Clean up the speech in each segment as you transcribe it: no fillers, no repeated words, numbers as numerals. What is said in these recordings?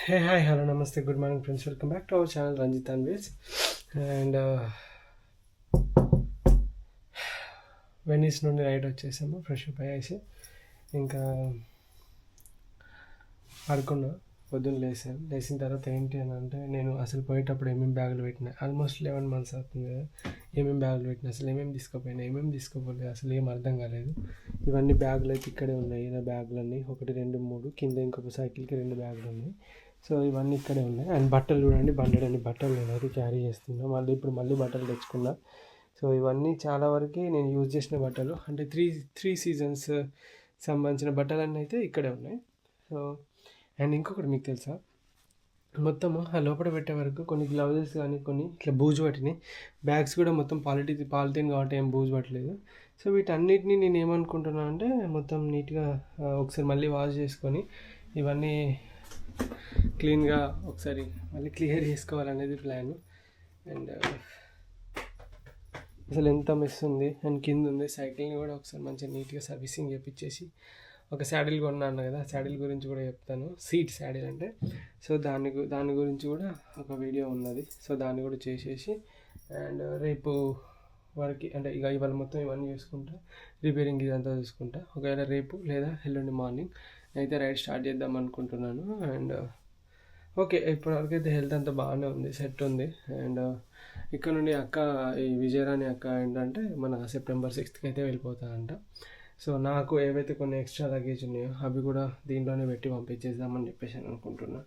Hey, hi, hello, namaste, good morning, friends. Welcome back to our channel, Ranjit and Viz. And Venice నుండి ride వచ్చేసాము, fresh up అయ్యేసి ఇంకా పడుకున్నా. పొద్దున్న లేచిన తర్వాత ఏంటి అని అంటే, నేను అసలు పోయేటప్పుడు ఏమేమి బ్యాగులు పెట్టినా, ఆల్మోస్ట్ 11 months అవుతుంది కదా. ఏమేమి బ్యాగులు పెట్టినా, అసలు ఏమేమి తీసుకుపోయినా, ఏమేమి తీసుకోపోలేదు, అసలు ఏం అర్థం కాలేదు. ఇవన్నీ బ్యాగులు అయితే ఇక్కడే ఉన్నాయి. నా బ్యాగులన్నీ 1, 2, 3 కింద ఇంకొక సైకిల్కి 2 బ్యాగులు ఉన్నాయి. సో ఇవన్నీ ఇక్కడే ఉన్నాయి. అండ్ బట్టలు చూడండి, బండెడన్ని బట్టలు నేనైతే క్యారీ చేస్తున్నా. మళ్ళీ బట్టలు తెచ్చుకున్నా. సో ఇవన్నీ చాలా వరకు నేను యూజ్ చేసిన బట్టలు, అంటే త్రీ సీజన్స్ సంబంధించిన బట్టలన్నీ అయితే ఇక్కడే ఉన్నాయి. సో అండ్ ఇంకొకటి మీకు తెలుసా, మొత్తము ఆ లోపల పెట్టే వరకు కొన్ని గ్లౌజెస్ కానీ కొన్ని ఇట్లా బూజు పట్టినాయి. బ్యాగ్స్ కూడా మొత్తం పాలిథిన్ కాబట్టి ఏం బూజు పట్టలేదు. సో వీటన్నిటిని నేను ఏమనుకుంటున్నాను అంటే, మొత్తం నీట్గా ఒకసారి మళ్ళీ వాష్ చేసుకొని ఇవన్నీ క్లీన్గా ఒకసారి మళ్ళీ క్లియర్ చేసుకోవాలనేది ప్లాన్. అండ్ అసలు ఎంత మెస్ ఉంది. అండ్ కింద ఉంది సైకిల్ని కూడా ఒకసారి మంచిగా నీట్గా సర్వీసింగ్ చేయించేసి, ఒక శాడిల్ కొన్నాను కదా, శాడిల్ గురించి కూడా చెప్తాను. సీట్ శాడిల్ అంటే, సో దాని గురించి కూడా ఒక వీడియో ఉన్నది. సో దాన్ని కూడా చేసేసి అండ్ రేపు వరకు అంటే ఇవాళ మొత్తం ఇవన్నీ చూసుకుంటా, రిపేరింగ్ ఇదంతా చూసుకుంటా. ఒకవేళ రేపు లేదా ఎల్లుండి మార్నింగ్ అయితే రైడ్ స్టార్ట్ చేద్దాం అనుకుంటున్నాను. అండ్ ఓకే, ఇప్పటివరకు అయితే హెల్త్ అంతా బాగానే ఉంది, సెట్ ఉంది. అండ్ ఇక్కడ నుండి ఈ విజయరాణి అక్క ఏంటంటే మన September 6th అయితే వెళ్ళిపోతానంట. సో నాకు ఏవైతే కొన్ని ఎక్స్ట్రా లగేజ్ ఉన్నాయో అవి కూడా దీంట్లోనే పెట్టి పంపించేద్దామని చెప్పేసి అనుకుంటున్నా.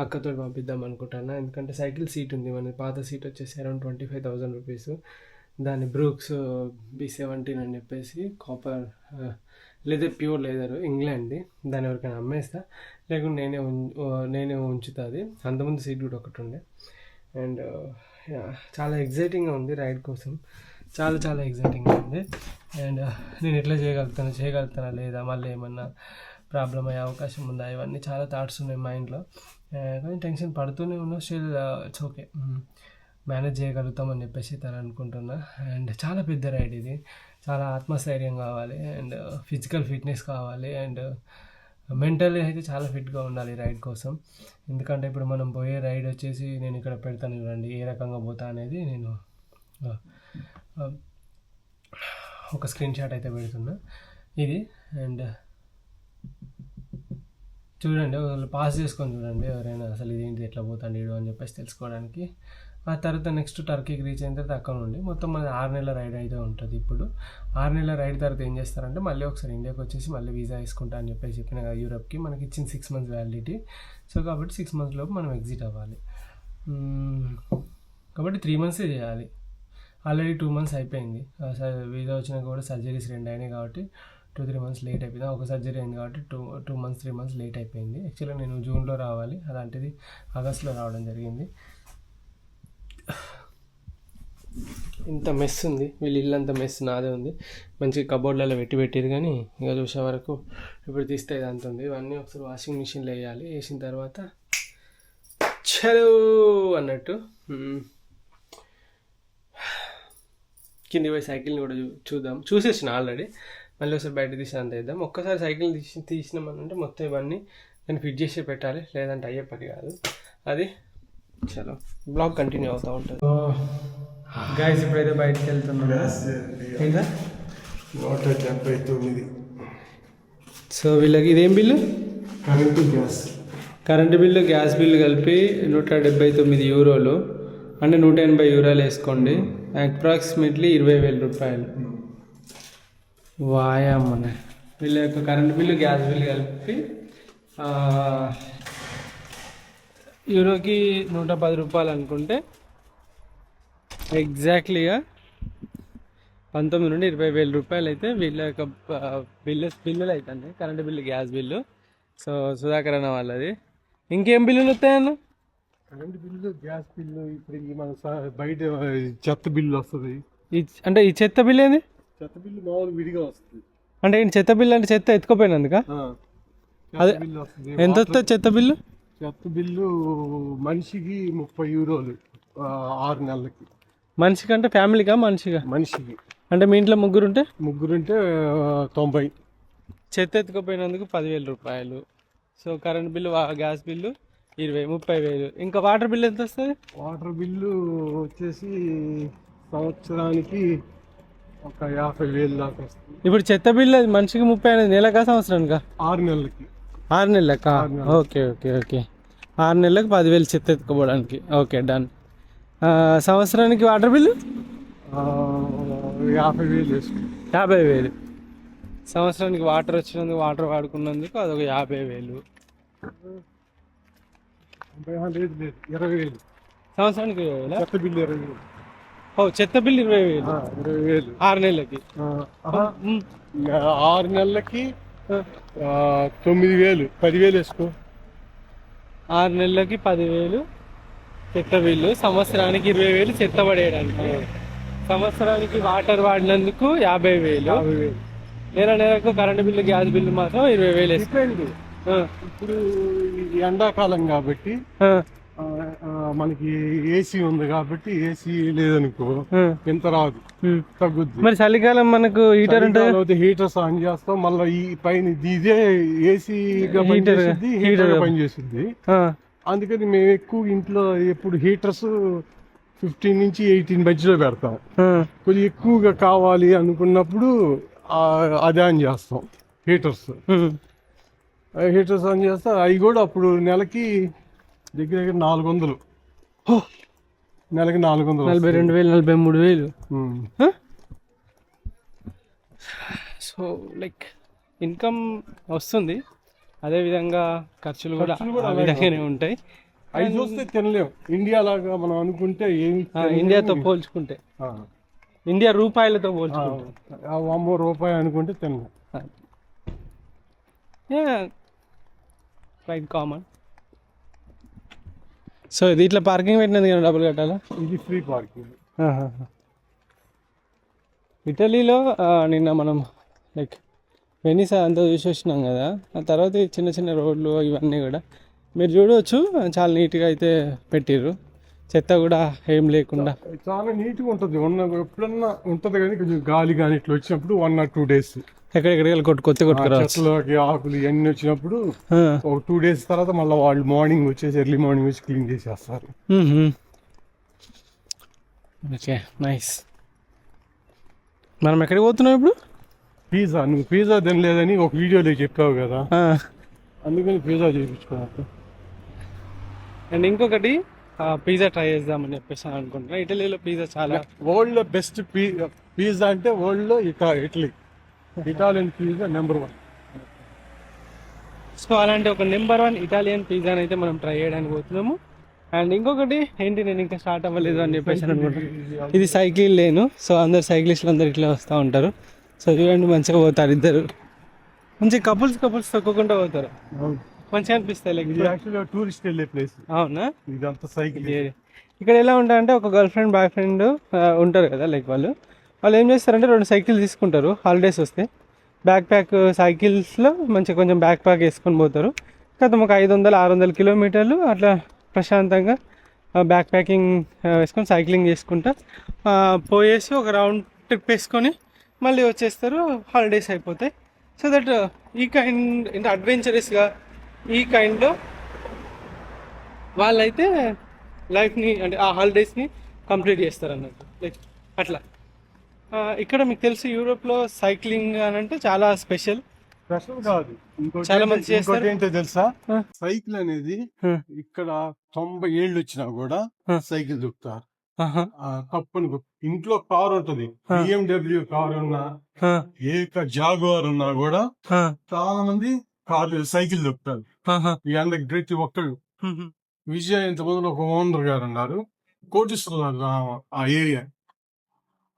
అక్కతో పంపిద్దాం అనుకుంటున్నా. ఎందుకంటే సైకిల్ సీట్ ఉంది, మన పాత సీట్ వచ్చేసి అరౌండ్ 25,000 రూపీస్. దాని బ్రూక్స్ B17 అని చెప్పేసి కాపర్ లెదర్, ప్యూర్ లెదర్, ఇంగ్లాండ్ది. దాన్ని ఎవరికైనా అమ్మేస్తా, లేకుంటే నేనే ఉంచుతుంది. అంతకుముందు సీట్ కూడా ఒకటి ఉండే. అండ్ చాలా ఎగ్జైటింగ్గా ఉంది రైడ్ కోసం, చాలా ఎగ్జైటింగ్గా ఉంది. అండ్ నేను ఎట్లా చేయగలుగుతానా లేదా, మళ్ళీ ఏమన్నా ప్రాబ్లం అయ్యే అవకాశం ఉందా, ఇవన్నీ చాలా థాట్స్ ఉన్నాయి మైండ్లో. కానీ టెన్షన్ పడుతూనే ఉన్నా, స్టిల్ ఇట్స్ ఓకే, మేనేజ్ చేయగలుగుతామని చెప్పేసి తను అనుకుంటున్నా. అండ్ చాలా పెద్ద రైడ్ ఇది, చాలా ఆత్మస్థైర్యం కావాలి, అండ్ ఫిజికల్ ఫిట్నెస్ కావాలి, అండ్ మెంటల్లీ అయితే చాలా ఫిట్గా ఉండాలి రైడ్ కోసం. ఎందుకంటే ఇప్పుడు మనం పోయే రైడ్ వచ్చేసి, నేను ఇక్కడ పెడతాను చూడండి ఏ రకంగా పోతా అనేది. నేను ఒక స్క్రీన్ షాట్ అయితే పెడుతున్నా ఇది. అండ్ చూడండి, పాస్ చేసుకొని చూడండి ఎవరైనా, అసలు ఇదేంటి ఎట్లా పోతాను వీడు అని చెప్పేసి తెలుసుకోవడానికి. ఆ తర్వాత నెక్స్ట్ టర్కీకి రీచ్ అయిన తర్వాత అక్కడ నుండి మొత్తం మన 6 నెలల రైడ్ అయితే ఉంటుంది. ఇప్పుడు 6 నెలల రైడ్ తర్వాత ఏం చేస్తారంటే, మళ్ళీ ఒకసారి ఇండియాకి వచ్చేసి మళ్ళీ వీసా వేసుకుంటా అని చెప్పేసి చెప్పిన కదా యూరప్కి. మనకి ఇచ్చిన 6 months వ్యాలిడిటీ. సో కాబట్టి 6 months లోపు మనం ఎగ్జిట్ అవ్వాలి. కాబట్టి 3 months చేయాలి. ఆల్రెడీ 2 months అయిపోయింది. వీసా వచ్చినాక కూడా సర్జరీస్ 2 అయినాయి కాబట్టి 2-3 months లేట్ అయిపోయింది. ఒక సర్జరీ అయింది కాబట్టి 2 months 3 months లేట్ అయిపోయింది. యాక్చువల్గా నేను జూన్లో రావాలి, అలాంటిది ఆగస్ట్లో రావడం జరిగింది. ఇంత మెస్ ఉంది, వీళ్ళ ఇల్లు అంత మెస్ నాదే ఉంది. మంచిగా కబోర్డ్లలో పెట్టిరు, కానీ ఇక చూసే వరకు ఇప్పుడు తీస్తే ఇదంతా ఉంది. ఇవన్నీ ఒకసారి వాషింగ్ మిషన్లో వేయాలి. వేసిన తర్వాత చలో అన్నట్టు కింది పోయి సైకిల్ని కూడా చూసేసిన ఆల్రెడీ. మళ్ళీ ఒకసారి బయట తీసి అంత వేద్దాం. ఒక్కసారి సైకిల్ తీసినామనంటే మొత్తం ఇవన్నీ నేను ఫిట్ చేసి పెట్టాలి, లేదంటే అయ్యే పని కాదు అది. చలో బ్లాగ్ కంటిన్యూ అవుతూ ఉంటుంది. గాయస్ ఇప్పుడైతే బయటకు వెళ్తున్నాం. ఏంటా 179. సో వీళ్ళకి ఇదేం bill? Current bill, gas bill కలిపి 179 యూరోలు, అంటే 180 యూరోలు వేసుకోండి. అప్రాక్సిమేట్లీ 20,000 రూపాయలు. వాయమ్మన వీళ్ళ యొక్క కరెంటు బిల్లు, గ్యాస్ బిల్లు కలిపి యూరోకి 110 రూపాయలు అనుకుంటే ఎగ్జాక్ట్లీగా 19,000 నుండి 20,000 రూపాయలు అయితే వీళ్ళ యొక్క బిల్లులు అవుతుంది. Current bill, gas bill. So Sudhakar అన్న వాళ్ళది. ఇంకేం బిల్లులు వస్తాయన్న? కరెంటు బిల్లు, గ్యాస్ బిల్లు, ఇప్పుడు మన బయట చెత్త బిల్లు వస్తుంది. అంటే ఈ చెత్త బిల్లు ఏంది? చెత్త బిల్లు మామూలు విడిగా వస్తుంది. అంటే ఏంటి చెత్త బిల్లు? అంటే చెత్త ఎత్తుకోపోయినందుక అదే ఎంత వస్తుంది చెత్త బిల్లు? చెత్త బిల్లు మనిషికి 30 యూరోలు 6 నెలలకి. మనిషికి అంటే ఫ్యామిలీకా? మనిషికి అంటే మీ ఇంట్లో ముగ్గురుంటే 90. చెత్త ఎత్తుకోపోయినందుకు 10,000 రూపాయలు. So current bill, gas bill 30,000 ఇంకా వాటర్ బిల్ ఎంత వస్తుంది? వాటర్ బిల్లు వచ్చేసి సంవత్సరానికి ఒక 50,000 దాకా వస్తుంది. ఇప్పుడు చెత్త బిల్ అది మనిషికి 30 అనేది నెలకా సంవత్సరానికా? 6 నెలలకి. 6 నెలలకా? 6 నెలలకి. ఓకే ఓకే ఓకే 6 నెలలకు 10,000 చెత్త ఎత్తుకోవడానికి. Okay done. సంవత్సరానికి వాటర్ బిల్లు 50,000 వేసుకుంటాం. 50,000. సంవత్సరానికి వాటర్ వచ్చినందుకు వాటర్ వాడుకున్నందుకు అదొక 50,000. 20,000. సంవత్సరానికి 20,000? చెత్త బిల్లు 20,000. ఓ చెత్త బిల్ 20,000 20,000. 6 నెలలకి. ఆహా. 6 నెలలకి 9,000. 10,000 వేసుకో. 6 నెలలకి 10,000 చెత్త బిల్లు, సంవత్సరానికి 20,000 చెత్త పడేయడానికి. సంవత్సరానికి వాటర్ వాడినందుకు 50,000. 50,000. నెలకు కరెంటు బిల్లు గ్యాస్ బిల్లు మాత్రం 20,000 వేసుకోండి. డిపెండ్. ఇప్పుడు ఇది ఎండాకాలం కాబట్టి మనకి ఏసీ ఉంది కాబట్టి ఏసీ లేదనుకో ఇంత రాదు, తగ్గుద్ది. మరి చలికాలం మనకు హీటర్ ఉంటుంది, హీటర్స్ ఆన్ చేస్తాం. మళ్ళీ ఈ పైన ఇదే ఏసీగా పనిచేస్తుంది, హీటర్ పనిచేస్తుంది. అందుకని మేము ఎక్కువ ఇంట్లో ఎప్పుడు హీటర్స్ 15 నుంచి 18 మధ్యలో పెడతాం. కొద్దిగా ఎక్కువగా కావాలి అనుకున్నప్పుడు అదే ఆన్ చేస్తాం. హీటర్స్ ఆన్ చేస్తా. అవి కూడా అప్పుడు నెలకి దగ్గర దగ్గర 400. నెలకి 400. 42,000 43,000. సో లైక్ ఇన్కమ్ వస్తుంది, అదేవిధంగా ఖర్చులు కూడా ఆ విధంగానే ఉంటాయి. అవి చూస్తే తినలేం. ఇండియా లాగా మనం అనుకుంటే ఏమి, ఇండియాతో పోల్చుకుంటే, ఇండియా రూపాయలతో పోల్చుకుంటే ₹1 అనుకుంటే తినలేం. Quite common. సో ఇది ఇట్లా పార్కింగ్ పెట్టినందుకు ఏమైనా డబ్బులు కట్టాలా? ఇది ఫ్రీ పార్కింగ్. ఇటలీలో నిన్న మనం లైక్ వెనిస్ అంతా చూసి వచ్చినాం కదా, ఆ తర్వాత ఈ చిన్న చిన్న రోడ్లు ఇవన్నీ కూడా మీరు చూడవచ్చు, చాలా నీట్గా అయితే పెట్టిర్రు. చెత్త కూడా ఏం లేకుండా చాలా నీట్గా ఉంటుంది. ఎప్పుడన్నా ఉంటుంది కానీ కొంచెం గాలి కానీ ఇట్లా వచ్చినప్పుడు 1 or 2 days ఎక్కడెక్కడికి కొట్టుకురావచ్చు. చెట్లకి ఆకులు ఇవన్నీ వచ్చినప్పుడు ఒక 2 days తర్వాత మళ్ళీ వాళ్ళు మార్నింగ్ వచ్చేసి ఎర్లీ మార్నింగ్ వచ్చి క్లీన్ చేసేస్తారు. Okay nice. మనం ఎక్కడికి పోతున్నాం ఇప్పుడు? నువ్వు పిజ్జా తినలేదని ఒక వీడియోలో చెప్పావు కదా, అందుకని పిజ్జా చేయించుకున్నా. అండ్ ఇంకొకటి పిజ్జా ట్రై చేద్దామని చెప్పేసి అనుకుంటున్నా. ఇటలీలో పిజ్జా చాలా వరల్డ్ లో బెస్ట్ పిజ్జా అంటే వరల్డ్ లో Italy. Italian pizza number 1. So అలాంటి ఒక నెంబర్ 1 ఇటాలియన్ పిజ్జాని అయితే మనం ట్రై చేయడానికి పోతున్నాము. అండ్ ఇంకొకటి ఏంటి, నేను ఇంకా స్టార్ట్ అవ్వలేదు అని చెప్పేసి అనుకుంటున్నాను. ఇది సైకిల్ లేను. సో అందరు సైక్లిస్టులు అందరు ఇట్లా వస్తూ ఉంటారు. సో చూడండి మంచిగా పోతారు ఇద్దరు, మంచి కపుల్స్ తొక్కకుండా పోతారు, మంచిగా అనిపిస్తాయి. లైక్ యాక్చువల్గా టూరిస్ట్ వెళ్ళే ప్లేస్. అవునా? ఇదంతా సైకిల్. ఇక్కడ ఎలా ఉంటాయంటే ఒక గర్ల్ ఫ్రెండ్ బాయ్ ఫ్రెండ్ ఉంటారు కదా, లైక్ వాళ్ళు ఏం చేస్తారంటే 2 సైకిల్ తీసుకుంటారు. హాలిడేస్ వస్తే బ్యాక్ ప్యాక్ సైకిల్స్లో మంచిగా కొంచెం బ్యాక్ ప్యాక్ వేసుకొని పోతారు. కాకపోతే ఒక 500-600 కిలోమీటర్లు అట్లా ప్రశాంతంగా బ్యాక్ ప్యాకింగ్ వేసుకొని సైక్లింగ్ చేసుకుంటా పోయేసి ఒక రౌండ్ ట్రిప్ వేసుకొని మళ్ళీ వచ్చేస్తారు. హాలిడేస్ అయిపోతాయి. సో దట్ ఈ కైండ్ ఇంత అడ్వెంచరస్గా ఈ కైండ్లో వాళ్ళైతే లైఫ్ని అంటే ఆ హాలిడేస్ని కంప్లీట్ చేస్తారు అన్నట్టు. లైక్ అట్లా ఇక్కడ మీకు తెలుసు యూరోప్లో సైక్లింగ్ అని అంటే చాలా స్పెషల్ కాదు, చాలా మంచి చేస్తారు. ఏంటో తెలుసా, సైకిల్ అనేది ఇక్కడ 90 ఏళ్ళు వచ్చినా కూడా సైకిల్ దొక్కుతారు. తప్పని ఇంట్లో కార్ ఉంటది, BMW కార్ ఉన్నా ఏ జాగువార్ ఉన్నా కూడా చాలా మంది కార్లు సైకిల్ దొక్కుతారు. ఈ ప్రతి ఒక్కరు. విజయ ఇంతమంది ఒక ఓనర్ గారు ఉన్నారు, కోటిస్తున్నారు ఆ ఏరియా.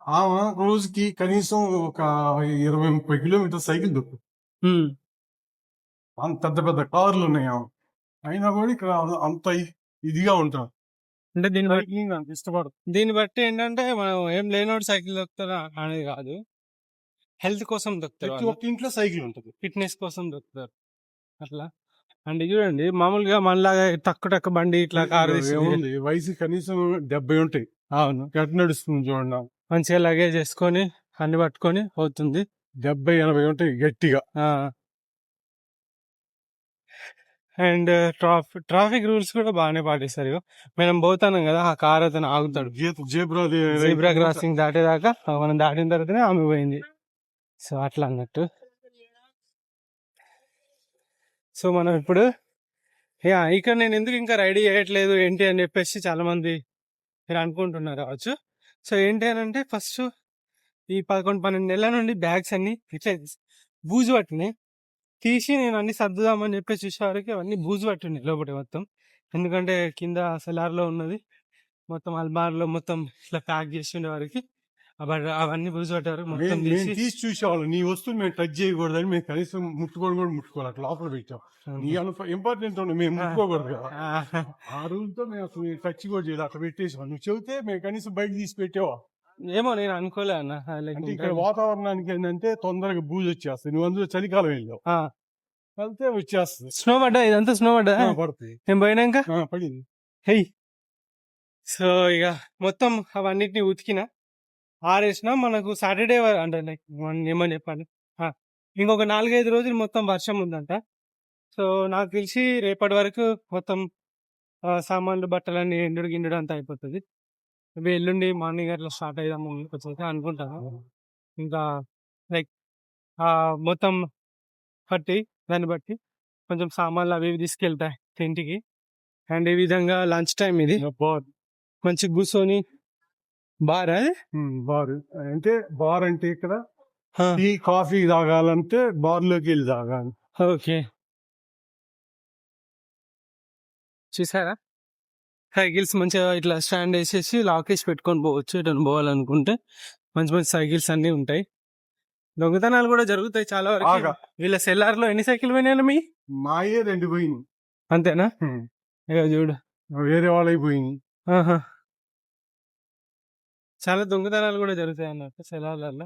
ఆమె రోజుకి కనీసం ఒక 20-30 కిలోమీటర్ సైకిల్ దొక్కు. అంత పెద్ద పెద్ద కార్లు ఉన్నాయి అయినా కూడా ఇక్కడ అంత ఇదిగా ఉంటారు. అంటే అంత ఇష్టపడదు. దీన్ని బట్టి ఏంటంటే మనం ఏం లేనోడు సైకిల్ దొక్కుతారా అనేది కాదు, హెల్త్ కోసం దొక్కుతారు. ఒక ఇంట్లో సైకిల్ ఉంటుంది, ఫిట్నెస్ కోసం దొక్కుతారు అట్లా. అంటే చూడండి మామూలుగా మనలాగా టక్కు బండి ఇట్లా కారు ఏముంది, వయసు కనీసం 70 ఉంటాయి. అవును, ఎట్ నడుస్తుంది చూడండి, మంచిగా లగేజ్ వేసుకొని అన్ని పట్టుకొని పోతుంది. 70-80 ఉంటాయి గట్టిగా. అండ్ ట్రాఫిక్ రూల్స్ కూడా బాగానే పాటిస్తారు. ఇగో మనం పోతున్నాం కదా, ఆ కార్ అతను ఆగుతాడు జీబ్రా క్రాసింగ్ దాటేదాకా. మనం దాటిన తర్వాతనే ఆమె పోయింది. సో అట్లా అన్నట్టు. సో మనం ఇప్పుడు ఇక్కడ నేను ఎందుకు ఇంకా రెడీ చేయట్లేదు ఏంటి అని చెప్పేసి చాలా మంది మీరు అనుకుంటున్నారు కావచ్చు. సో ఏంటి అని అంటే, ఫస్ట్ ఈ 11-12 నెలల నుండి బ్యాగ్స్ అన్ని ఇట్లా బూజు పట్టినాయి. తీసి నేను అన్ని సర్దుదామని చెప్పి చూసేవారికి అవన్నీ బూజు పట్టినాయి లోపల మొత్తం. ఎందుకంటే కింద సెలార్లో ఉన్నది మొత్తం అల్మార్లో మొత్తం ఇట్లా ప్యాక్ చేసి ఉండే వారికి అవన్నీ బూజు పట్టారు మొత్తం తీసి చూసేవాళ్ళు. నీ వస్తువులు మేము టచ్ చేయకూడదని మేము కనీసం ముట్టుకోవడం కూడా ముట్టుకోవాలి, అట్లా లోపల పెట్టాం. నీ ఇంపార్టెంట్ ఉండే మేము ముట్టుకోకూడదు కదా, ఆ రూల్ తో మేము అసలు టచ్ కూడా చేయాలి, అట్లా పెట్టేసాం. నువ్వు చెబితే మేము కనీసం బయట తీసి పెట్టావా. ఏమో నేను అనుకోలే అన్న. అంటే ఇక్కడ వాతావరణానికి ఏంటంటే తొందరగా బూజు వచ్చేస్తుంది. నువ్వు అందులో చలికాలం వెళ్ళావు, వెళ్తే వచ్చేస్తుంది. స్నో పడ్డా, ఇదంతా స్నో పడ్డా పడుతుంది. నేను పోయినాక పడింది. హెయ్ సో ఇక మొత్తం అవన్నిటిని ఉతికిన ఆరేసిన. మనకు సాటర్డే అంటే లైక్ ఏమని చెప్పాలి, ఇంకొక 4-5 రోజులు మొత్తం వర్షం ఉందంట. సో నాకు తెలిసి రేపటి వరకు మొత్తం సామాన్లు బట్టలన్నీ ఎండుడు గిండుడు అంతా అయిపోతుంది. ఎల్లుండి మార్నింగ్ అట్లా స్టార్ట్ అయిదాము అనుకుంటాను. ఇంకా లైక్ మొత్తం బట్టి దాన్ని బట్టి కొంచెం సామాన్లు అవి తీసుకెళ్తాయి ఇంటికి. అండ్ ఈ విధంగా లంచ్ టైం ఇది మంచి కూర్చొని బార్ బార్ అంటే ఇక్కడ టీ కాఫీ తాగాలంటే బార్ లోకి వెళ్ళి తాగాలి. ఓకే చూసారా, సైకిల్స్ మంచిగా ఇట్లా స్టాండ్ వేసేసి లాక్ వేసి పెట్టుకొని పోవచ్చు. ఇటు పోవాలనుకుంటే మంచి మంచి సైకిల్స్ అన్ని ఉంటాయి. దొంగతనాలు కూడా జరుగుతాయి చాలా వరకు. వీళ్ళ సెల్లార్ లో ఎన్ని సైకిల్ పోయినాయి మీ? మాయే 2 పోయినాయి. అంతేనా? ఇక చూడు వేరే వాళ్ళకి పోయినాయి. చాలా దొంగతనాలు కూడా జరుగుతాయి అన్నట్టు సెల్లార్లలో.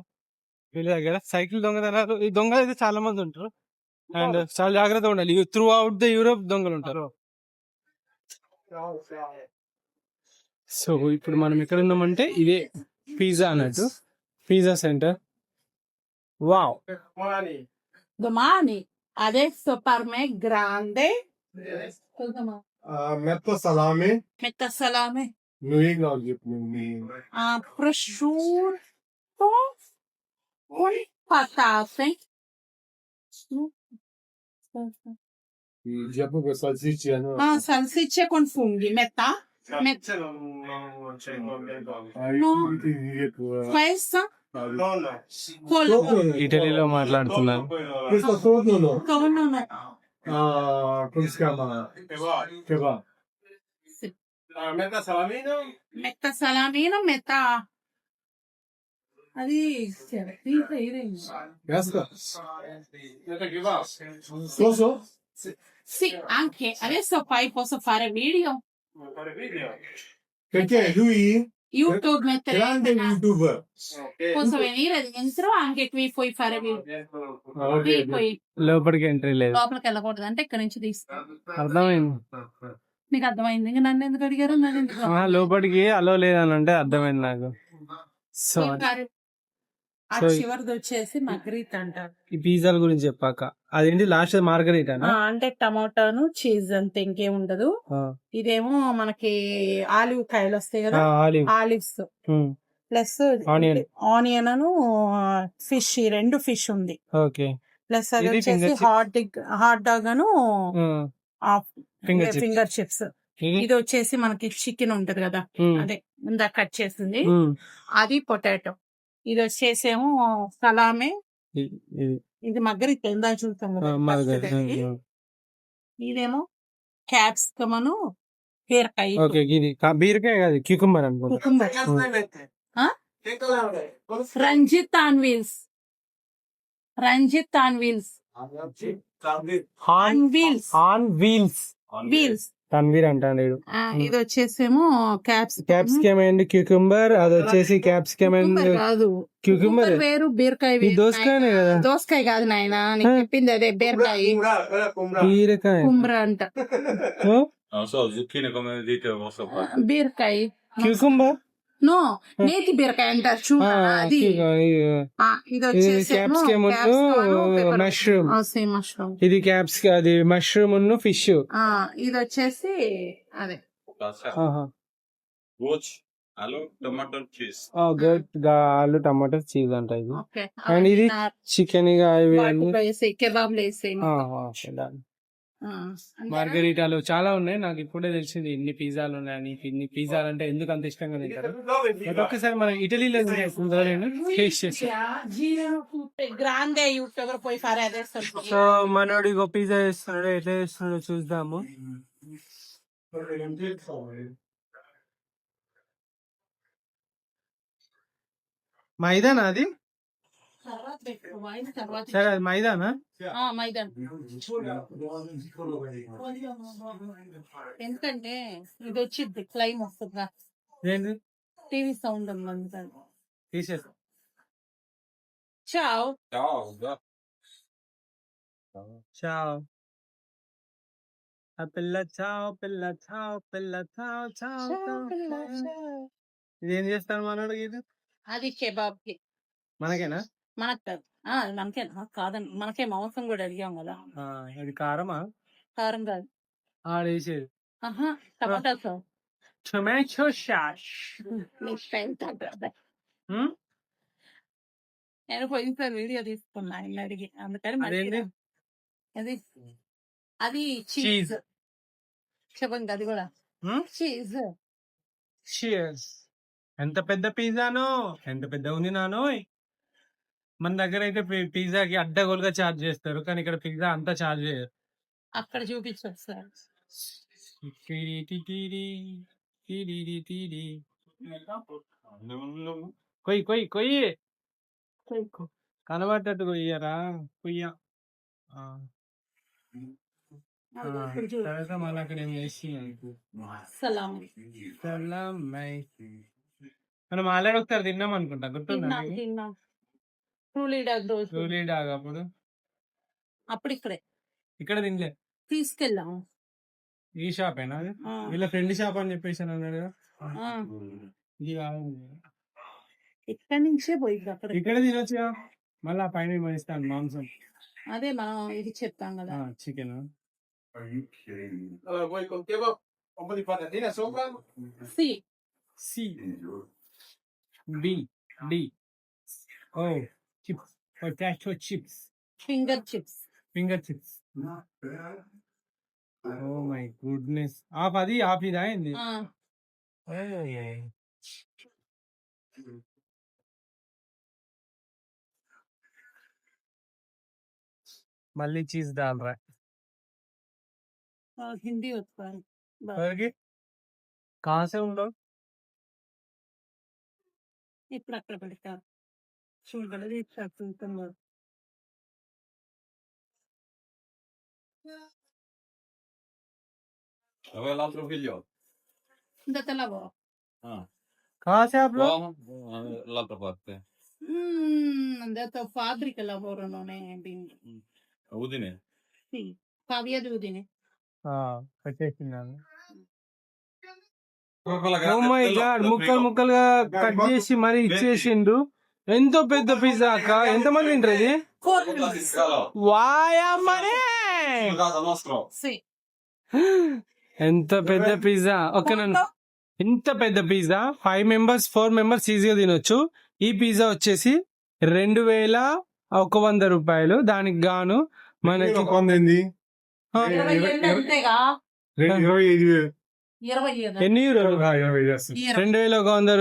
వీళ్ళ దగ్గర సైకిల్ దొంగతనాలు, ఈ దొంగలు అయితే చాలా మంది ఉంటారు. అండ్ చాలా జాగ్రత్తగా ఉండాలి. త్రూ అవుట్ ద యూరోప్ దొంగలు ఉంటారు. సో ఇప్పుడు మనం ఎక్కడ ఉన్నామంటే ఇదే పిజ్జా అన్నట్టు, pizza centre. Wow, Domani adesso per me grande మెత్త సలామి, metta salame, నువ్వేం కావాలి చెప్పు. prosciutto con patate, చెప్పు సల్సిచ్చియాను. salsicce con funghi, metà, questa ఇటలీలో మాట్లాడుతున్నారు. metta salamino, metà అది sì, anche adesso poi posso fare video. Perché lui YouTube mettere grande youtuber. posso venire dentro anche qui puoi fare video. Qui puoi లోపలికి entry లేదు. లోపలికి వెళ్ళకూడదు అంటే ఇక్కడ నుంచి తీసుకో. అర్థమైంది మీకు అర్థమైంది. ఇంకా నన్ను ఎందుకు అడిగారు? నన్ను ఎందుకు లోపలికి అలో లేదని అంటే అర్థమైంది నాకు. సో ఆ చివరిది వచ్చేసి మగ్రీత్ అంటారు. ఈ పిజ్జాల గురించి చెప్పాక అదేంటి లాస్ట్ మార్గరీటా అంటే టమాటాను చీజ్ అంతే, ఇంకేం ఉండదు. ఇదేమో మనకి ఆలివ్ కాయలు వస్తాయి కదా, ఆలివ్స్ ప్లస్ ఆనియన్ అను ఫిష్, 2 ఫిష్ ఉంది. ఓకే, ప్లస్ అది వచ్చేసి హాట్ డాగ్ అను ఫింగర్ చిప్స్. ఇది వచ్చేసి మనకి చికెన్ ఉంటది కదా, అదే ఇందాక కట్ చేసింది అది, పొటాటో. ఇది వచ్చేసేమో సలామే, ఇది మగ్గరిత ఇందా చూస్తాం కదా. ఇదేమో క్యాప్సికమ్ అను బీరకాయ. బీరకాయ కాదు, క్యూకంబర్ అనుకుంటా. Ranjith on wheels, Ranjith on wheels, on wheels, on wheels, wheels Tanveer అంటాడు. ఇది వచ్చేసేమో క్యాప్సికమ్ అండ్ క్యూకంబర్, అది వచ్చేసి క్యాప్సికమ్ అండ్ కాదు, క్యూకంబర్ వేరు, బీరకాయ దోసకాయనే కదా. దోసకాయ కాదు నాయన, నీకు చెప్పింది అదే బీరకాయ, బీరకాయ కుమ్రా అంట. బీరకాయ క్యూకంబర్ నో నేతి బీరకాయ అంటారు చూడ అది ఇది వచ్చేసి క్యాప్సికమ్ మష్రూమ్, మష్రూమ్. ఇది క్యాప్సికమ్, అది మష్రూమ్ ఫిష్. ఇది వచ్చేసి అదే ఆలు టమాటో చీజ్. ఆలు టమాటో చీజ్ అంట ఇది. ఓకే అండ్ ఇది చికెన్ ఇవి కెబాబ్లు వేసి మార్గరీటాలు చాలా ఉన్నాయి. నాకు ఇప్పుడే తెలిసింది ఇన్ని పిజ్జాలు ఉన్నాయని. ఇన్ని పిజ్జాలు అంటే ఎందుకు అంత ఇష్టంగా తింటారు. బట్ ఒక్కసారి మనం ఇటలీలో నేను టేస్ట్ చేస్తాను. గ్రాండే యూట్యూబర్ పోయి ఫారే అదేస్తారు. సో మనోడు ఇగో పిజ్జా చేస్తున్నాడు, ఎట్లా చేస్తున్నాడో చూద్దాము. మైదానా అది? సరే అది మైదానా? మైదాన్. ఎందుకంటే ఇది వచ్చింది క్లైమ్ వస్తుందా ఏంటి టీవీ సౌండ్ ఉంది. తీసేస్తా. చావ్ చావ్ ఆ పిల్ల చావ్ పిల్ల చావ్ పిల్ల చావ్ చావ్ ఇదేం చేస్తాను మనోడు ఇది? అది కెబాబ్ కి. మనకేనా? మనకు కాదు. మనకేనా? కాదండి, మనకే మాంసం కూడా అడిగాం కదా. ఇది కారమా? కారం కాదు, ఆడేసేది టమాటా సాస్. Tomato sauce. నేను పోయినసారి వీడియో తీసుకున్నా ఆయన అడిగి, అందుకని మరి అది అది చీజ్ చెప్పండి. అది కూడా చీజ్. ఎంత పెద్ద పిజ్జానో, ఎంత పెద్ద ఉంది నానో. మన దగ్గర అయితే పిజ్జాకి అడ్డగోలుగా చార్జ్ చేస్తారు, కానీ ఇక్కడ పిజ్జా అంతా చార్జ్ చేయరు. అక్కడ చూపించారు సార్. కొయ్యి కొయ్యి కొయ్యి కనబడ్డట్టు కొయ్యరా కొయ్య. తర్వాత మళ్ళీ అక్కడ ఏం చేసి సలాం. మనం ఆల్రెడీ ఒకసారి తిన్నాం అనుకుంటా, గుర్తుందా? ట్రూలీ డాగ్ అప్పుడు ఇక్కడే ఇక్కడ తినలే, తీసుకెళ్ళాం. ఈ షాప్ ఏనా? వీళ్ళ ఫ్రెండ్ షాప్ అని చెప్పేసి అన్నాడు కదా. ఇది కాదు, ఇక్కడ నుంచే పోయింది అక్కడ. ఇక్కడ తినొచ్చుగా, మళ్ళీ ఆ పైన ఇస్తాను మాంసం. అదే మనం ఇది చెప్తాం కదా, chicken. Chips, potato chips, finger chips. Oh my goodness. ఆఫ్ ఇదా ఏంది? మళ్ళీ చీజ్ डाल रहा है. हिंदी होता है. कहाँ से उन लोग? ఇప్పుడు అక్కడ పెడతారు చూడగలది. Dov'è l'altro figlio? Andate a lavoro. कहाँ से आप लोग? L'altra parte. Andato a fabbrica lavorano bimbi. Udine. Sì, Pavia di Udine. వచ్చేసిందాను. ఓ మై గాడ్, ముక్కలు ముక్కలుగా కట్ చేసి మరి ఇచ్చేసిండు. ఎంతో పెద్ద పిజ్జా అక్క, ఎంత మంది తింటారు ఇది? వాయమ్మనే, ఎంత పెద్ద పిజ్జా. ఓకే, నన్ను ఎంత పెద్ద పిజ్జా 5 members 4 members ఈజీగా తినొచ్చు. ఈ పిజ్జా వచ్చేసి 2100 రూపాయలు. దానికి గాను మనకి 2100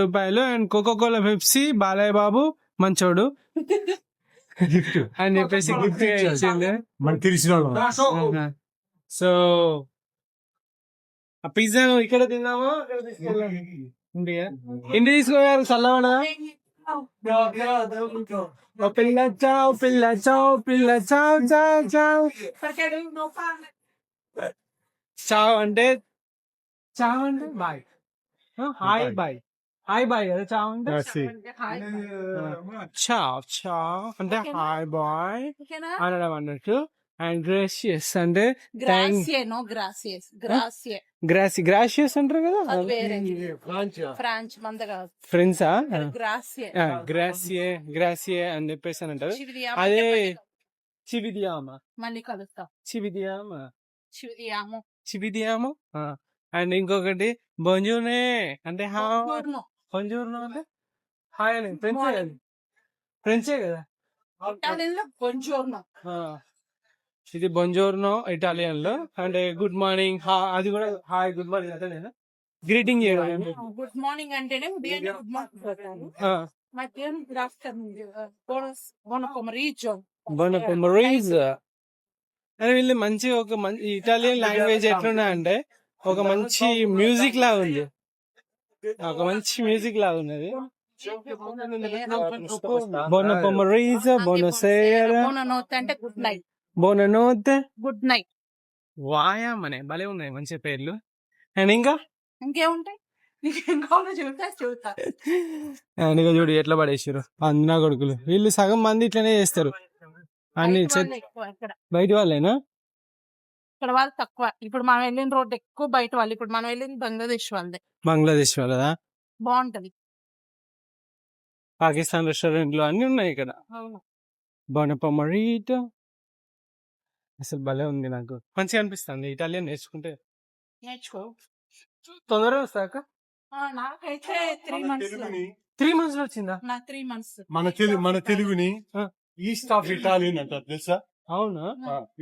రూపాయలు. And Coca Cola Pepsi Balayya Babu మంచోడు అని చెప్పేసి గిఫ్ట్ ఇచ్చింది. సో ఆ పిజ్జా ఇక్కడ తిన్నామా, ఇంటి తీసుకోవాలి చల్లవడా. పిల్ల చావ్ పిల్ల చావ్ పిల్ల చావ్ చావ్ చావ్. చావ్ అంటే bye, hi bye, hi bye కదా చావ్ అంటే. చావ్ చావ్ అంటే హాయ్ బాయ్ అనడం అన్నట్టు. అండ్ గ్రేషియస్ అంటే థ్యాంక్ గ్రాసియే నో గ్రాసియస్ గ్రాసియే గ్రాషియస్ అంటారు కదా అది వేరే ఫ్రాన్స్ ఫ్రాంచ్ మంద కాదు ఫ్రెండ్సా గ్రాసియే గ్రాసియే అని చెప్పేసి అని అంటారు. అదే చివిదియామ మళ్ళీ కలుస్తాం చివిదియామ చివిదియాము చివిదియాము. అండ్ ఇంకొకటి బొంజూనే అంటే బొంజూర్నో అంటే హాయ్ అని ఫ్రెంచే కదా. ఇటాలియన్ లో బొంజోర్నో ఆ, ఇది బొంజోర్నో ఇటాలియన్ లో. అంటే గుడ్ మార్నింగ్ అది కూడా హాయ్ గుడ్ మార్నింగ్ అంటే గ్రీటింగ్ చేయడం. గుడ్ మార్నింగ్ అంటేనే ఉదయం గుడ్ మార్నింగ్ ఆ, మధ్యాహ్నం గుడ్ ఆఫ్టర్నూన్ బోనస్ పొమరీజో బొన పొమరీజ్. అని వీళ్ళు మంచి ఒక మంచి ఇటాలియన్ లాంగ్వేజ్ ఎట్లున్నా అంటే ఒక మంచి మ్యూజిక్ లాగా ఉంది. ఒక మంచి మ్యూజిక్ లాగా ఉన్నది. బొన పొమరీజ్ బొనసేరా బోననోత్ అంటే గుడ్ నైట్ బొననోత్ గుడ్ నైట్ వాయామనే భలే ఉన్నాయి మంచి పేర్లు. అండ్ ఇంకా ఇంకేముంటాయి నీకేం కావాలో చూస్తా అండ్ ఇక చూడు ఎట్లా పడేసారు అన్నా కొడుకులు. వీళ్ళు సగం మంది ఇట్లనే చేస్తారు అన్ని బయట వాళ్ళు ఎక్కువ ఇక్కడ బయట వాళ్ళేనా. ఇక్కడ వాళ్ళు తక్కువ. ఇప్పుడు మనం వెళ్ళిన రోడ్డు ఎక్కువ బయట వాళ్ళు. ఇప్పుడు మనం వెళ్ళింది బంగ్లాదేశ్ వాళ్ళదే. బంగ్లాదేశ్ వాళ్ళదా. బాగుంటది. పాకిస్తాన్ రెస్టారెంట్లు అన్ని ఉన్నాయి ఇక్కడ. బొనపొమరీట్ అసలు భలే ఉంది. నాకు మంచిగా అనిపిస్తుంది ఇటాలియన్ నేర్చుకుంటే. నేర్చుకో. తొందరగా వస్తాక నాకైతే 3 months లో. 3 months లో వచ్చిందా. నా 3 months. మన తెలుగుని ఆ. ఈస్ట్ ఆఫ్ ఇటాలియన్ అంటారు తెలుసా. అవునా.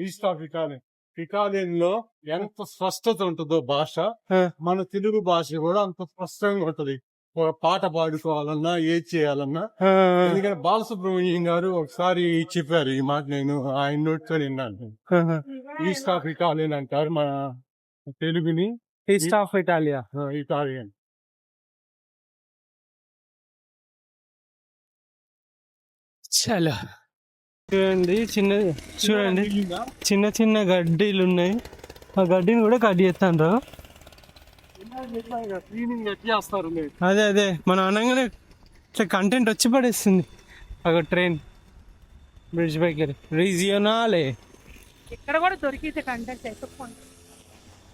East of Italian. ఇటాలియన్ లో ఎంత స్పష్టత ఉంటుందో భాష, ఆ. మన తెలుగు భాష కూడా అంత స్పష్టంగా ఉంటది. ఒక పాట పాడుకోవాలన్నా ఏది చేయాలన్నా. ఆ, ఎందుకంటే బాలసుబ్రహ్మణ్యం గారు ఒకసారి చెప్పారు ఈ మాట, నేను ఆయన నోటితో విన్నాను. ఆహా. ఈస్ట్ ఆఫ్ ఇటాలియన్ అంటారు మన తెలుగుని. East of Italia. ఇటాలియన్. చాలా చూడండి చిన్న చిన్న గడ్డీలు ఉన్నాయి. ఆ గడ్డిని కూడా కట్ చేస్తాను. క్లీనింగ్ ఎట్లా చేస్తారు మీరు? అదే మనం అనగానే ఇట్లా కంటెంట్ వచ్చి పడేస్తుంది. ఒక ట్రైన్ బ్రిడ్జ్ పైకి రీజియోనాలే. ఇక్కడ కూడా దొరికితే కంటెంట్ ఎత్తుక్కోండి.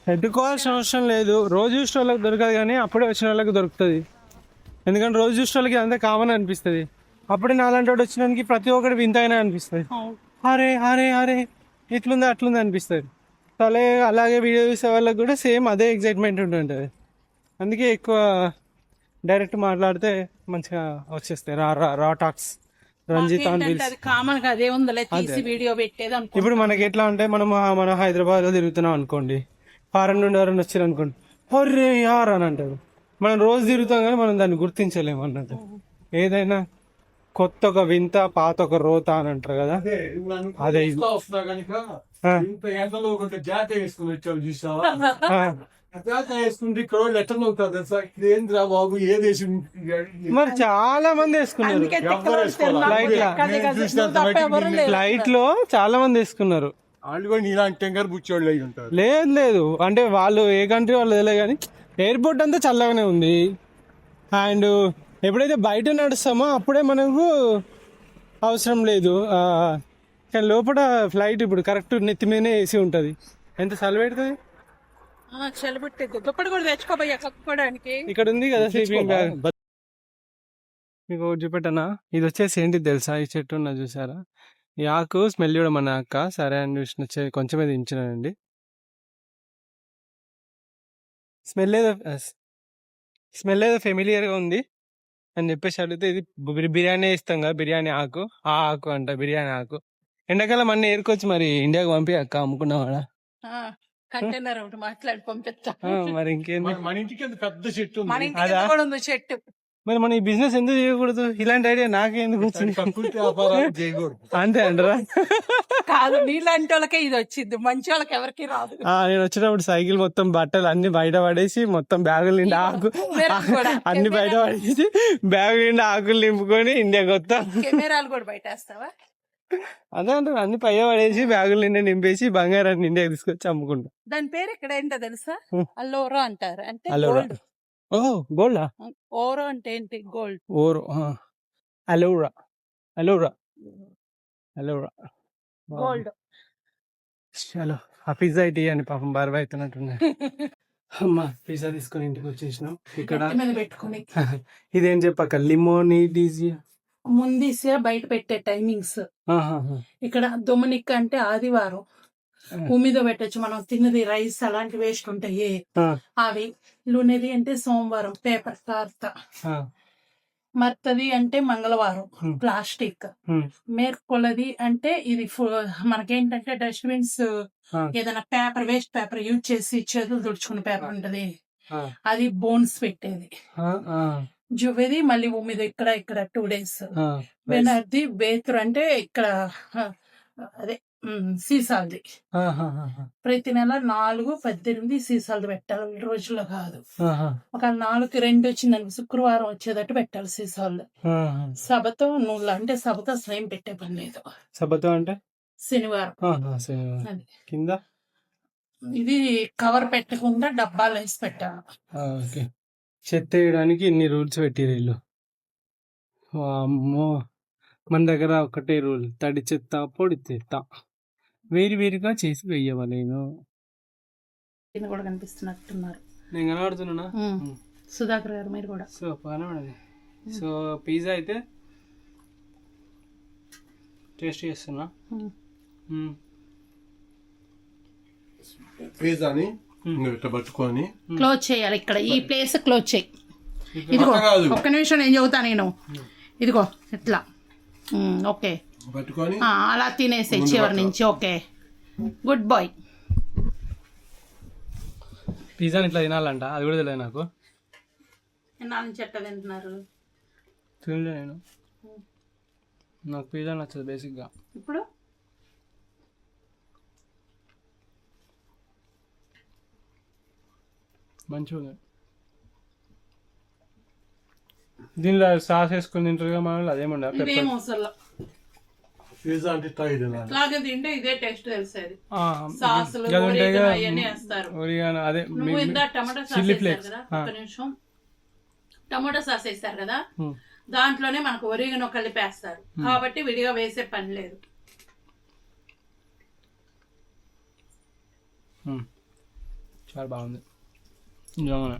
ఎత్తుకోవాల్సిన అవసరం లేదు. రోజు చూసిన వాళ్ళకి దొరకదు కానీ అప్పుడే వచ్చిన వాళ్ళకి దొరుకుతుంది. ఎందుకంటే రోజు చూసిన వాళ్ళకి అంతా కామన్ అనిపిస్తుంది. అప్పుడే నాలాంటి వాడు వచ్చినానికి ప్రతి ఒక్కటి వింతగానే అనిపిస్తుంది. అరే అరే అరే ఇట్లుంది అట్లుంది అనిపిస్తుంది. అలాగే వీడియో చూసే వాళ్ళకి కూడా సేమ్ అదే ఎగ్జైట్మెంట్ ఉంటుంటుంది. అందుకే ఎక్కువ డైరెక్ట్ మాట్లాడితే మంచిగా వచ్చేస్తాయి. రా టాక్స్ రంజిత్ ఆన్ వీల్స్. అది కామన్ గా అదే ఉందలే తీసి వీడియో పెట్టేది అనుకో. ఇప్పుడు మనకి ఎట్లా అంటే మనం హైదరాబాద్ లో తిరుగుతున్నాం అనుకోండి, ఫారెన్ నుండి ఎవరైనా వచ్చారు అనుకోండి, హొర్రే యార్ అని అంటారు. మనం రోజు తిరుగుతాం కానీ మనం దాన్ని గుర్తించలేము అన్నట్టు. ఏదైనా కొత్త ఒక వింత పాత ఒక రోత అని అంటారు కదా. అదే ఇది. వస్తా కనుక ఆ. ఇంత ఎండలో ఒక జాత వేసుకుని వచ్చావు చూసావా. ఆ, జాత వేసుకుంటే ఇక్కడ వాళ్ళు ఎట్లా అవుతారు తెలుసా. ఇది ఏంద్రా బాబు ఏ దేశం. మరి చాలా మంది వేసుకున్నారు. అందుకే ఎవ్వరు వేసుకోవాలి. ఫ్లైట్ లా. కదే కదే. చూసినంత నువ్వు తప్ప మటుకు ఎవరు నేను- లేరు. ఫ్లైట్ లో చాలా మంది వేసుకున్నారు. వాళ్ళు కూడా నీలాంటి టెంకర్ బుచ్చోళ్ళు అయి ఉంటారు. లేదు అంటే వాళ్ళు ఏ కంట్రీ వాళ్ళు తెలియదు కానీ ఎయిర్పోర్ట్ అంతా చల్లగానే ఉంది. అండ్ ఎప్పుడైతే బయట నడుస్తామో అప్పుడే మనకు అవసరం లేదు. కానీ లోపల ఫ్లైట్ ఇప్పుడు కరెక్ట్ నెత్తి మీదనే ఏసీ ఉంటుంది. ఎంత చలి పెడుతుంది. చలిపెట్టేది దుప్పటి కూడా తెచ్చుకోబోయా కప్పుకోవడానికి. ఇక్కడ ఉంది కదా స్లీపింగ్ బ్యాగ్. మీకు ఒకటి చూపెట్టనా. ఇది వచ్చేసి ఏంటి తెలుసా, ఈ చెట్టు ఉన్న చూసారా, ఈ ఆకు స్మెల్ కూడా మన అక్క సరే అని చూసిన కొంచెమే దించినానండి. స్మెల్ ఏదో ఫెమిలియర్గా ఉంది అని చెప్పేసి అడిగితే ఇది బిర్యానీ ఇస్తాం కదా, బిర్యానీ ఆకు, ఆ ఆకు అంట బిర్యానీ ఆకు. ఎండాకాలం అన్నీ ఏరుకొచ్చి మరి ఇండియాకి పంపి అక్క అమ్ముకున్నావాడా. కంటైనర్ ఒకటి మాట్లాడి పంపిస్తా. మరి ఇంకేంది. మన ఇంటికి ఎంత పెద్ద చెట్టు మన ఉంది. ఇంటి కింద కూడా ఉంది చెట్టు. మరి మన ఈ బిజినెస్ ఎందుకు చేయకూడదు. ఇలాంటి ఐడియా నాకెందుకు వచ్చింది. ప్రకృతి వ్యాపారాలు చేయకూడదు. అంతే అంటారా. కాదు నీలాంటి వాళ్ళకే ఇది వచ్చింది, మంచి వాళ్ళకి ఎవరికి రాదు. నేను వచ్చినప్పుడు సైకిల్ మొత్తం బట్టలు అన్ని బయట పడేసి మొత్తం బ్యాగులు నిండా ఆకు అన్ని బయట పడేసి బ్యాగు నిండా ఆకులు నింపుకొని ఇండియాకి వస్తాం. కెమెరాలు కూడా బయటేస్తావా. అదే అంటారు, అన్ని పై పడేసి బ్యాగులు నిండా నింపేసి బంగారాన్ని ఇండియాకి తీసుకొచ్చి అమ్ముకుంటాం. దాని పేరు ఇక్కడ ఏంటో తెలుసా, అల్లోరో అంటారు. అంటే అలోరా. గోల్డ్. ఓహో గోల్డా. ఓరో అంటే ఏంటి, గోల్డ్. ఓరో. అలోరా అలోరా అలోరా గోల్డ్. చలో ఆ పిజ్జా అయితే అని పాపం బరువు అవుతున్నట్టున్నా. అమ్మా పిజ్జా తీసుకొని ఇంటికి వచ్చేసినాం. ఇక్కడ గట్టి మీద పెట్టుకుని ఇదేం చెప్పాక లిమోన్ డీజీ ముందీసే బయట పెట్టే టైమింగ్స్. ఇక్కడ డొమినిక్ అంటే ఆదివారం భూమి మీద పెట్టచ్చు. మనం తిన్నది రైస్ అలాంటి వేస్ట్ ఉంటాయి అవి. లునేది అంటే సోమవారం పేపర్ కార్త. మర్తది అంటే మంగళవారం ప్లాస్టిక్. మేర్కొలది అంటే ఇది మనకేంటంటే డస్ట్బిన్స్ ఏదైనా పేపర్ వేస్ట్ పేపర్ యూజ్ చేసి చేతులు తుడుచుకునే పేపర్ ఉంటది, అది బోన్స్ పెట్టేది. జువేది మళ్ళీ భూమిది ఇక్కడ 2 days. వెనర్ది బేతురు అంటే ఇక్కడ అదే సీసాలది. ప్రతి నెల 4, 18 సీసాలు పెట్టాలి, రోజుల్లో కాదు. ఒక 4కి 2 వచ్చిందని శుక్రవారం వచ్చేటట్టు పెట్టాలి సీసాలు. సభతో నూనె అంటే సభతో స్వయం పెట్టే పని లేదు. సభతో అంటే శనివారం. అది కింద ఇది కవర్ పెట్టకుండా డబ్బాలు వేసి పెట్టాలి. ఓకే. చెత్త వేయడానికి ఇన్ని రూల్స్ పెట్టిరు వీళ్ళు. అమ్మో, మన దగ్గర ఒకటే రూల్, తడి చెత్త పొడి చెత్త వేరుగా చేసి వెయ్యవా. నేను కూడా కనిపిస్తున్నట్టున్నారు. నేను కనబడుతున్నా. సుధాకర్ గారు మీరు కూడా. సో కనబడది. సో పిజ్జా అయితే టేస్ట్ చేస్తున్నా. పిజ్జాని ఇట్లా పట్టుకొని క్లోజ్ చేయాలి. ఇక్కడ ఈ ప్లేస్ క్లోజ్ చేయి. ఇదిగో ఒక్క నిమిషం నేను చెబుతా. నేను ఇదిగో ఇట్లా ఓకే పట్టుకొని అలా తినేసే చివరి నుంచి. Okay, good bye. పిజ్జాని ఇట్లా తినాలంట, అది కూడా తెలియదు నాకు. ఎన్నాళ్ళ నుంచి ఎట్లా తింటున్నారు? తినలే నేను, నాకు పిజ్జా నచ్చదు బేసిక్గా. ఇప్పుడు మంచిగా ఉంది. దీనిలో సాస్ వేసుకొని తింటారుగా మన అదేమన్నా ఇదేం అవసరం. పిజ్జా అంటే ట్రై తినాలి. ఇట్లాగే తింటే ఇదే టేస్ట్ తెలిసేది. సాసులు అవన్నీ వేస్తారు. అదే నువ్వు ఇందా టమాటా సాస్ వేస్తారు కదా, ఒక్క నిమిషం. టమాటా సాస్ వేస్తారు కదా, దాంట్లోనే మనకు ఒరిగనో కలిపేస్తారు కాబట్టి విడిగా వేసే పని లేదు. చాలా బాగుంది నిజంగానే.